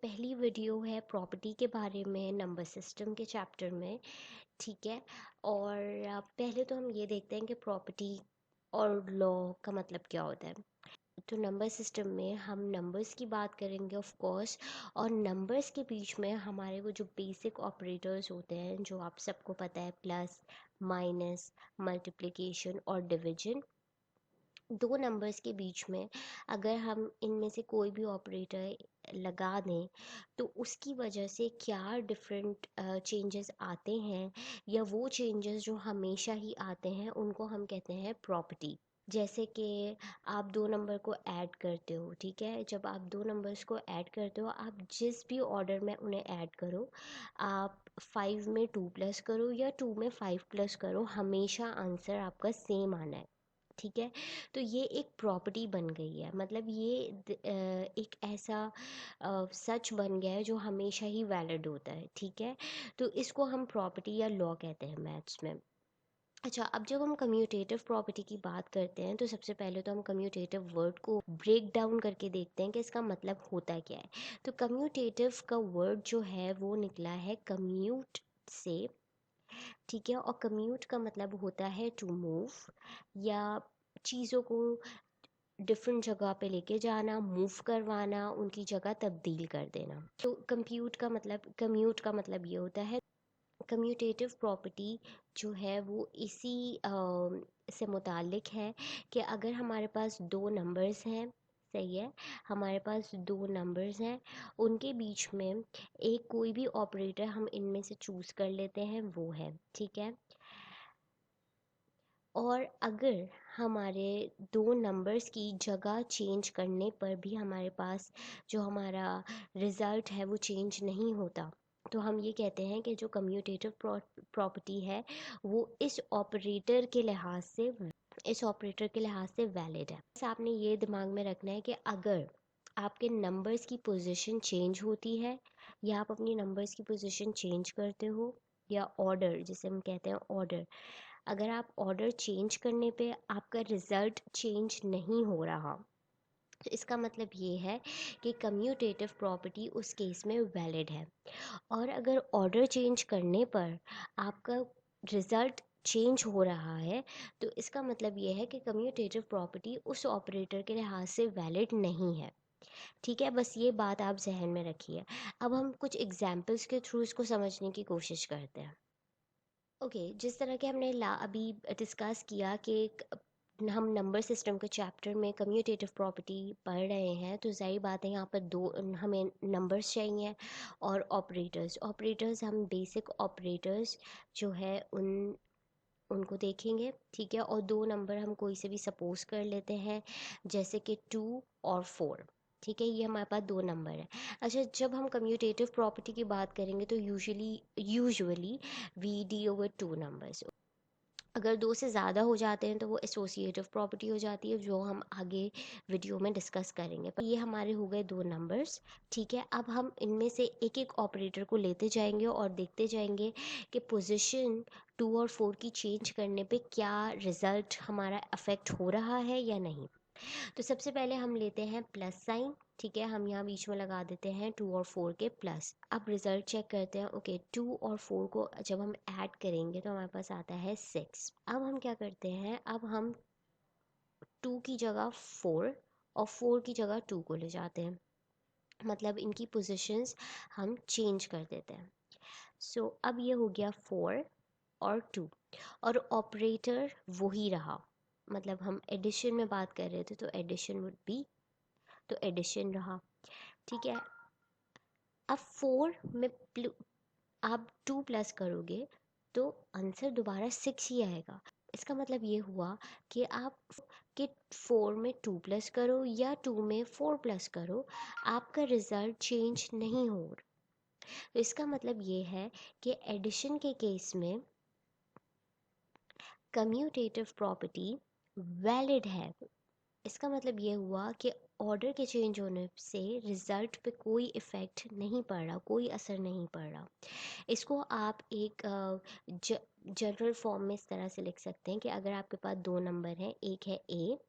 पहली वीडियो है प्रॉपर्टी के बारे में नंबर सिस्टम के चैप्टर में। ठीक है। और पहले तो हम ये देखते हैं कि प्रॉपर्टी और लॉ का मतलब क्या होता है। तो नंबर सिस्टम में हम नंबर्स की बात करेंगे ऑफ कोर्स। और नंबर्स के बीच में हमारे वो जो बेसिक ऑपरेटर्स होते हैं जो आप सबको पता है, प्लस, माइनस, मल्टीप्लिकेशन और डिवीजन। दो नंबर्स के बीच में अगर हम इनमें से कोई भी ऑपरेटर लगा दें तो उसकी वजह से क्या डिफरेंट चेंजेस आते हैं, या वो चेंजेस जो हमेशा ही आते हैं उनको हम कहते हैं प्रॉपर्टी। जैसे कि आप दो नंबर को ऐड करते हो, ठीक है। जब आप दो नंबर्स को ऐड करते हो, आप जिस भी ऑर्डर में उन्हें ऐड करो, आप 5 में 2 प्लस करो या 2 में 5 प्लस करो, हमेशा आंसर आपका सेम आना है। ठीक है। तो ये एक प्रॉपर्टी बन गई है, मतलब ये एक ऐसा सच बन गया है जो हमेशा ही वैलिड होता है। ठीक है। तो इसको हम प्रॉपर्टी या लॉ कहते हैं मैथ्स में। अच्छा, अब जब हम कम्यूटेटिव प्रॉपर्टी की बात करते हैं तो सबसे पहले तो हम कम्यूटेटिव वर्ड को ब्रेक डाउन करके देखते हैं कि इसका मतलब होता क्या है। तो कम्यूटेटिव का वर्ड जो है वो निकला है कम्यूट से। ठीक है। और कम्यूट का मतलब होता है टू मूव, या चीज़ों को डिफरेंट जगह पे लेके जाना, मूव करवाना, उनकी जगह तब्दील कर देना। तो कम्यूट का मतलब ये होता है। कम्यूटेटिव प्रॉपर्टी जो है वो इसी से मुतालिक है कि अगर हमारे पास दो नंबर्स हैं, सही है, हमारे पास दो नंबर्स हैं, उनके बीच में एक कोई भी ऑपरेटर हम इनमें से चूज़ कर लेते हैं, वो है। ठीक है। और अगर हमारे दो नंबर्स की जगह चेंज करने पर भी हमारे पास जो हमारा रिज़ल्ट है वो चेंज नहीं होता, तो हम ये कहते हैं कि जो कम्यूटेटिव प्रॉपर्टी है वो इस ऑपरेटर के लिहाज से वैलिड है। बस आपने ये दिमाग में रखना है कि अगर आपके नंबर्स की पोजीशन चेंज होती है, या आप अपनी नंबर्स की पोजीशन चेंज करते हो, या ऑर्डर जिसे हम कहते हैं ऑर्डर, अगर आप ऑर्डर चेंज करने पे आपका रिज़ल्ट चेंज नहीं हो रहा, तो इसका मतलब ये है कि कम्यूटेटिव प्रॉपर्टी उस केस में वैलिड है। और अगर ऑर्डर चेंज करने पर आपका रिज़ल्ट चेंज हो रहा है, तो इसका मतलब ये है कि कम्यूटेटिव प्रॉपर्टी उस ऑपरेटर के लिहाज से वैलिड नहीं है। ठीक है, बस ये बात आप जहन में रखिए। अब हम कुछ एग्जाम्पल्स के थ्रू इसको समझने की कोशिश करते हैं। ओके, जिस तरह के हमने अभी डिस्कस किया कि हम नंबर सिस्टम के चैप्टर में कम्यूटेटिव प्रॉपर्टी पढ़ रहे हैं, तो ज़ाहिर बात है यहाँ पर दो हमें नंबर्स चाहिए और ऑपरेटर्स हम बेसिक ऑपरेटर्स जो है उनको देखेंगे। ठीक है। और दो नंबर हम कोई से भी सपोज कर लेते हैं, जैसे कि 2 और 4। ठीक है, ये हमारे पास दो नंबर है। अच्छा, जब हम कम्यूटेटिव प्रॉपर्टी की बात करेंगे तो usually we deal with two numbers. अगर दो से ज़्यादा हो जाते हैं तो वो एसोसिएटिव प्रॉपर्टी हो जाती है, जो हम आगे वीडियो में डिस्कस करेंगे। पर ये हमारे हो गए दो नंबर्स। ठीक है। अब हम इनमें से एक एक ऑपरेटर को लेते जाएंगे और देखते जाएंगे कि पोजीशन 2 और 4 की चेंज करने पे क्या रिज़ल्ट हमारा अफेक्ट हो रहा है या नहीं। तो सबसे पहले हम लेते हैं प्लस साइन। ठीक है, हम यहाँ बीच में लगा देते हैं 2 और 4 के प्लस। अब रिजल्ट चेक करते हैं। ओके, 2 और 4 को जब हम ऐड करेंगे तो हमारे पास आता है 6। अब हम क्या करते हैं, अब हम 2 की जगह 4 और 4 की जगह 2 को ले जाते हैं, मतलब इनकी पोजीशंस हम चेंज कर देते हैं। सो अब ये हो गया 4 और 2, और ऑपरेटर वही रहा। मतलब हम एडिशन में बात कर रहे थे तो एडिशन वुड बी, तो एडिशन रहा। ठीक है। अब 4 में आप 2 प्लस करोगे तो आंसर दोबारा 6 ही आएगा। इसका मतलब ये हुआ कि आप कि 4 में 2 प्लस करो या 2 में 4 प्लस करो, आपका रिज़ल्ट चेंज नहीं हो रहा। तो इसका मतलब ये है कि एडिशन के केस में कम्यूटेटिव प्रॉपर्टी वैलिड है। इसका मतलब ये हुआ कि ऑर्डर के चेंज होने से रिज़ल्ट पे कोई इफ़ेक्ट नहीं पड़ रहा, कोई असर नहीं पड़ रहा। इसको आप एक जनरल फॉर्म में इस तरह से लिख सकते हैं कि अगर आपके पास दो नंबर हैं, एक है ए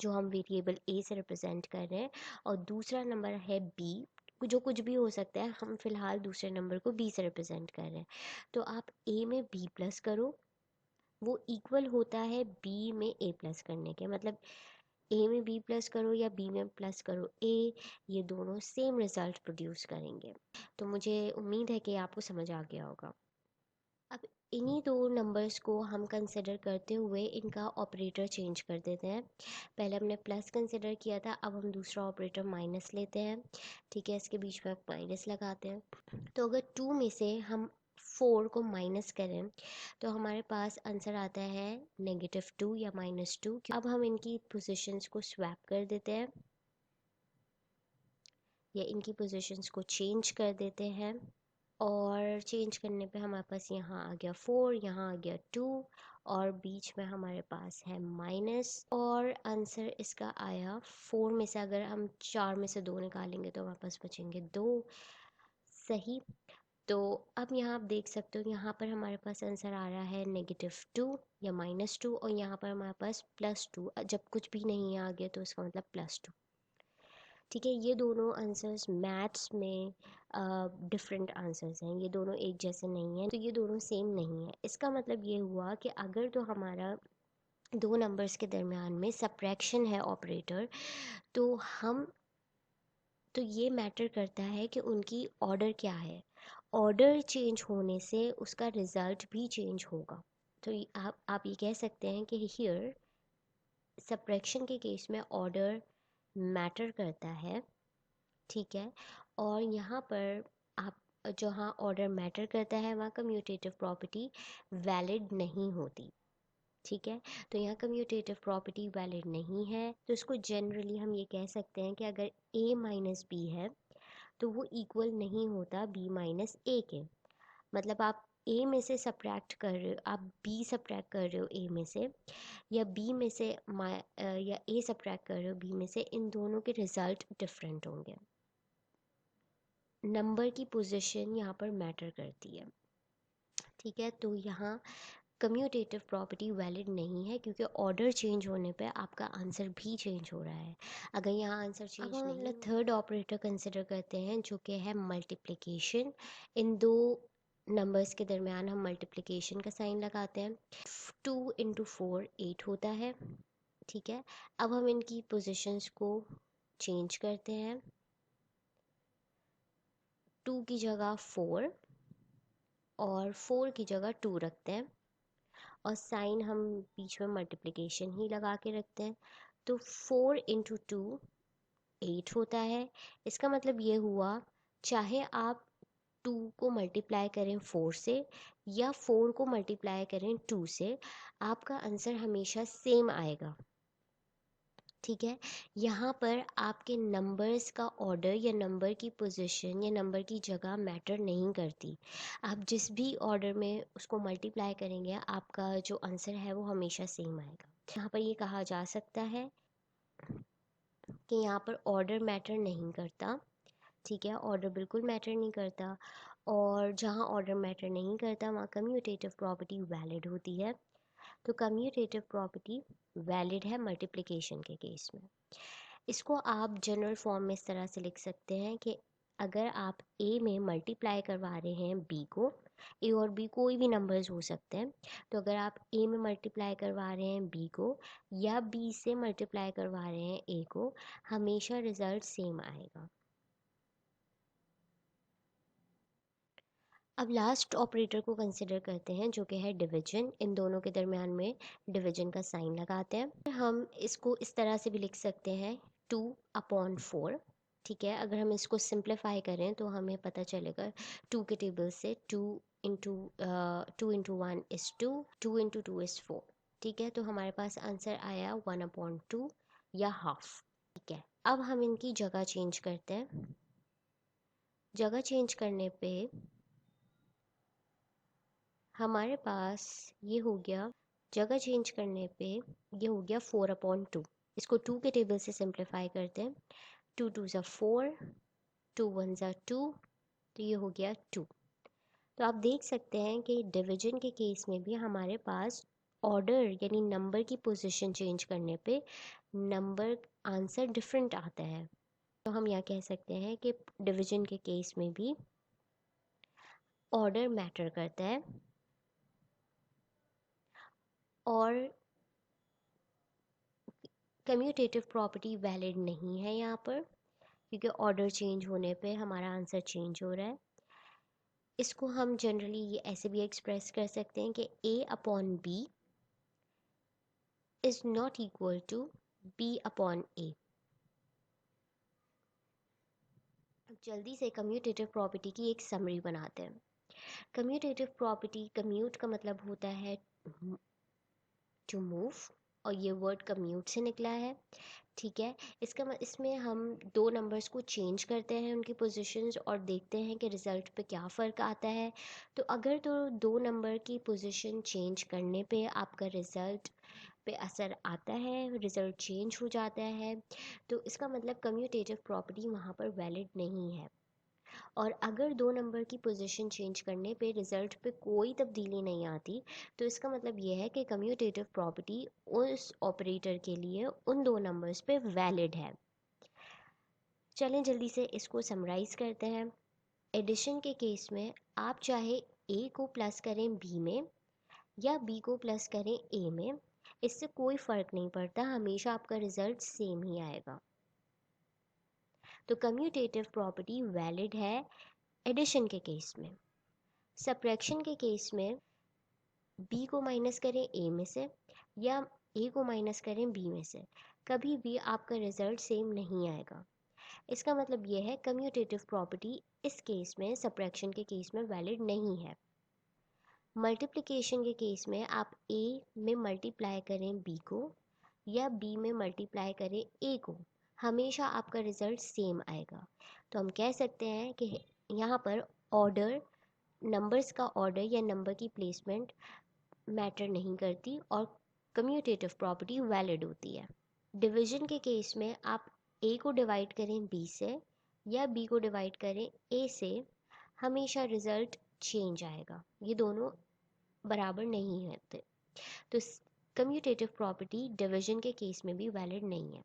जो हम वेरिएबल ए से रिप्रेजेंट कर रहे हैं, और दूसरा नंबर है बी जो कुछ भी हो सकता है, हम फिलहाल दूसरे नंबर को b से रिप्रेजेंट कर रहे हैं। तो आप a में b प्लस करो, वो इक्वल होता है b में a प्लस करने के। मतलब a में b प्लस करो या b में प्लस करो a, ये दोनों सेम रिजल्ट प्रोड्यूस करेंगे। तो मुझे उम्मीद है कि आपको समझ आ गया होगा। अब इन्हीं दो नंबर्स को हम कंसिडर करते हुए इनका ऑपरेटर चेंज कर देते हैं। पहले हमने प्लस कंसिडर किया था, अब हम दूसरा ऑपरेटर माइनस लेते हैं। ठीक है, इसके बीच में माइनस लगाते हैं। तो अगर 2 में से हम 4 को माइनस करें तो हमारे पास आंसर आता है -2 या -2। अब हम इनकी पोजीशंस को स्वैप कर देते हैं या इनकी पोजीशंस को चेंज कर देते हैं, और चेंज करने पे हमारे पास यहाँ आ गया 4, यहाँ आ गया 2, और बीच में हमारे पास है माइनस, और आंसर इसका आया 4 में से अगर हम 4 में से 2 निकालेंगे तो हमारे पास बचेंगे 2। सही। तो अब यहाँ आप देख सकते हो, यहाँ पर हमारे पास आंसर आ रहा है -2 या -2, और यहाँ पर हमारे पास +2। जब कुछ भी नहीं है आगे तो इसका मतलब +2। ठीक है, ये दोनों आंसर्स मैथ्स में डिफरेंट आंसर्स हैं, ये दोनों एक जैसे नहीं हैं, तो ये दोनों सेम नहीं है। इसका मतलब ये हुआ कि अगर तो हमारा दो नंबर्स के दरमियान में सब्ट्रैक्शन है ऑपरेटर, तो हम तो ये मैटर करता है कि उनकी ऑर्डर क्या है। ऑर्डर चेंज होने से उसका रिज़ल्ट भी चेंज होगा। तो आप ये कह सकते हैं कि हियर सब्ट्रैक्शन के केस में ऑर्डर मैटर करता है। ठीक है, और यहाँ पर आप जहाँ ऑर्डर मैटर करता है वहाँ कम्यूटेटिव प्रॉपर्टी वैलिड नहीं होती। ठीक है, तो यहाँ कम्यूटेटिव प्रॉपर्टी वैलिड नहीं है, तो इसको जनरली हम ये कह सकते हैं कि अगर a माइनस बी है तो वो इक्वल नहीं होता b माइनस ए के। मतलब आप a में से सब्ट्रैक्ट कर रहे हो, आप b सब्ट्रैक्ट कर रहे हो a में से, या b में से या a सब्ट्रैक्ट कर रहे हो b में से, इन दोनों के रिजल्ट डिफरेंट होंगे। नंबर की पोजीशन यहाँ पर मैटर करती है। ठीक है, तो यहाँ कम्यूटेटिव प्रॉपर्टी वैलिड नहीं है क्योंकि ऑर्डर चेंज होने पे आपका आंसर भी चेंज हो रहा है। अगर यहाँ आंसर चेंज नहीं, अब हम अपना थर्ड ऑपरेटर कंसिडर करते हैं जो कि है मल्टीप्लिकेशन। इन दो नंबर्स के दरमियान हम मल्टीप्लिकेशन का साइन लगाते हैं। 2 इंटू 4 8 होता है। ठीक है, अब हम इनकी पोजिशंस को चेंज करते हैं। 2 की जगह 4 और 4 की जगह 2 रखते हैं, और साइन हम बीच में मल्टीप्लिकेशन ही लगा के रखते हैं। तो 4 इंटू 2 8 होता है। इसका मतलब ये हुआ, चाहे आप 2 को मल्टीप्लाई करें 4 से या 4 को मल्टीप्लाई करें 2 से, आपका आंसर हमेशा सेम आएगा। ठीक है, यहाँ पर आपके नंबर्स का ऑर्डर या नंबर की पोजीशन या नंबर की जगह मैटर नहीं करती। आप जिस भी ऑर्डर में उसको मल्टीप्लाई करेंगे आपका जो आंसर है वो हमेशा सेम आएगा। यहाँ पर ये कहा जा सकता है कि यहाँ पर ऑर्डर मैटर नहीं करता। ठीक है, ऑर्डर बिल्कुल मैटर नहीं करता, और जहाँ ऑर्डर मैटर नहीं करता वहाँ कम्यूटेटिव प्रॉपर्टी वैलिड होती है। तो कम्यूटेटिव प्रॉपर्टी वैलिड है मल्टीप्लिकेशन के केस में। इसको आप जनरल फॉर्म में इस तरह से लिख सकते हैं कि अगर आप a में मल्टीप्लाई करवा रहे हैं b को, a और b कोई भी नंबर्स हो सकते हैं, तो अगर आप a में मल्टीप्लाई करवा रहे हैं b को या b से मल्टीप्लाई करवा रहे हैं a को, हमेशा रिजल्ट सेम आएगा। अब लास्ट ऑपरेटर को कंसिडर करते हैं जो कि है डिवीजन। इन दोनों के दरमियान में डिवीजन का साइन लगाते हैं। हम इसको इस तरह से भी लिख सकते हैं 2/4। ठीक है, अगर हम इसको सिंप्लीफाई करें तो हमें पता चलेगा 2 के टेबल से 2 इंटू 1 इज़ 2, 2 इंटू 2 इज़ 4। ठीक है, तो हमारे पास आंसर आया 1/2 या हाफ। ठीक है, अब हम इनकी जगह चेंज करते हैं। जगह चेंज करने पे हमारे पास ये हो गया, जगह चेंज करने पे ये हो गया 4/2। इसको 2 के टेबल से सिंप्लीफाई करते हैं। 2 2 ज़ा 4, 2 1 ज़ा 2, तो ये हो गया 2। तो आप देख सकते हैं कि डिवीजन के केस में भी हमारे पास ऑर्डर यानी नंबर की पोजीशन चेंज करने पे नंबर आंसर डिफरेंट आता है। तो हम यहाँ कह सकते हैं कि डिवीजन के केस में भी ऑर्डर मैटर करता है और कम्यूटेटिव प्रॉपर्टी वैलिड नहीं है यहाँ पर, क्योंकि ऑर्डर चेंज होने पे हमारा आंसर चेंज हो रहा है। इसको हम जनरली ये ऐसे भी एक्सप्रेस कर सकते हैं कि A upon B is not equal to B upon A। अब जल्दी से कम्यूटेटिव प्रॉपर्टी की एक समरी बनाते हैं। कम्यूटेटिव प्रॉपर्टी, कम्यूट का मतलब होता है टू मूव, और ये वर्ड कम्यूट से निकला है, ठीक है। इसमें हम दो नंबर्स को चेंज करते हैं उनकी पोजीशंस और देखते हैं कि रिज़ल्ट पे क्या फ़र्क आता है। तो अगर तो दो नंबर की पोजीशन चेंज करने पे आपका रिज़ल्ट पे असर आता है, रिज़ल्ट चेंज हो जाता है, तो इसका मतलब कम्यूटेटिव प्रॉपर्टी वहाँ पर वैलिड नहीं है। और अगर दो नंबर की पोजीशन चेंज करने पे रिज़ल्ट पे कोई तब्दीली नहीं आती, तो इसका मतलब ये है कि कम्यूटेटिव प्रॉपर्टी उस ऑपरेटर के लिए उन दो नंबर्स पे वैलिड है। चलें जल्दी से इसको समराइज़ करते हैं। एडिशन के केस में आप चाहे ए को प्लस करें बी में या बी को प्लस करें ए में, इससे कोई फ़र्क नहीं पड़ता, हमेशा आपका रिज़ल्ट सेम ही आएगा। तो कम्यूटेटिव प्रॉपर्टी वैलिड है एडिशन के केस में। सब्ट्रैक्शन के केस में बी को माइनस करें ए में से या ए को माइनस करें बी में से, कभी भी आपका रिज़ल्ट सेम नहीं आएगा। इसका मतलब ये है कम्यूटेटिव प्रॉपर्टी इस केस में, सब्ट्रैक्शन के केस में वैलिड नहीं है। मल्टीप्लिकेशन के केस में आप ए में मल्टीप्लाई करें बी को या बी में मल्टीप्लाई करें ए को, हमेशा आपका रिज़ल्ट सेम आएगा। तो हम कह सकते हैं कि यहाँ पर ऑर्डर, नंबर्स का ऑर्डर या नंबर की प्लेसमेंट मैटर नहीं करती और कम्यूटेटिव प्रॉपर्टी वैलिड होती है। डिवीजन के केस में आप ए को डिवाइड करें बी से या बी को डिवाइड करें ए से, हमेशा रिज़ल्ट चेंज आएगा, ये दोनों बराबर नहीं होते। तो कम्यूटेटिव प्रॉपर्टी डिवीजन के केस में भी वैलिड नहीं है।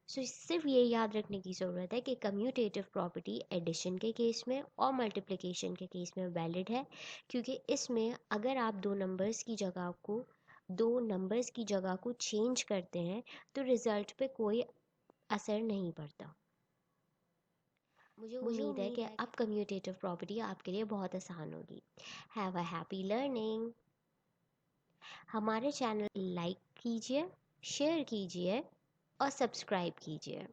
सिर्फ ये याद रखने की ज़रूरत है कि कम्यूटेटिव प्रॉपर्टी एडिशन के केस में और मल्टीप्लिकेशन के केस में वैलिड है, क्योंकि इसमें अगर आप दो नंबर्स की जगह को चेंज करते हैं तो रिज़ल्ट पे कोई असर नहीं पड़ता। मुझे उम्मीद है कि अब कम्यूटेटिव प्रॉपर्टी आपके लिए बहुत आसान होगी। Have a happy learning. हमारे चैनल लाइक कीजिए, शेयर कीजिए और सब्सक्राइब कीजिए।